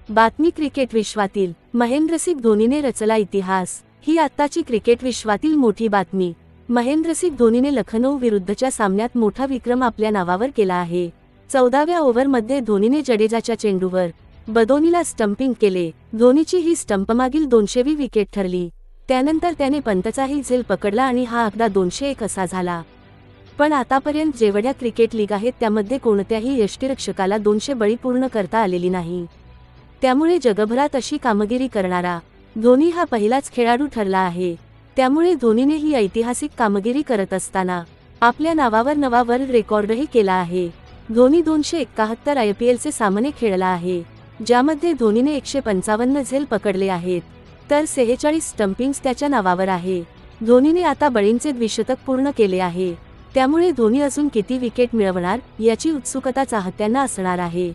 बातमी क्रिकेट विश्वातील महेंद्रसिंग धोनीने रचला इतिहास। ही आत्ताची क्रिकेट विश्वातील मोठी बातमी। महेंद्रसिंग धोनीने लखनौ विरुद्धच्या सामन्यात मोठा विक्रम आपल्या नावावर केला आहे। 14व्या ओव्हरमध्ये धोनीने जडेजाच्या चेंडूवर बदोनीला स्टंपिंग केले। धोनीची ही स्टंपमागील 200वी विकेट ठरली। त्यानंतर त्याने पंतचाही झेल पकडला आणि हा आकडा 201 असा झाला। पण आतापर्यंत जेवढ्या क्रिकेट लीग आहेत त्यामध्ये कोणत्याही यष्टिरक्षकाला 200 बळी पूर्ण करता आलेली नाही। त्यामुळे जगभरात अशी कामगिरी करणारा धोनी हा पहिलाच खेळाडू ठरला आहे। त्यामुळे धोनीने ही ऐतिहासिक कामगिरी करत असताना आपल्या नावावर नवा वर्ल्ड रेकॉर्डही केला आहे। धोनी 271 IPLचे सामने खेळला आहे, ज्यामध्ये धोनीने 155 झेल पकडले आहेत, तर 46 स्टंपिंग्स त्याच्या नावावर आहे। धोनीने आता बळींचे द्विशतक पूर्ण केले आहे, त्यामुळे धोनी अजून किती विकेट मिळवणार याची उत्सुकता चाहत्यांना असणार आहे।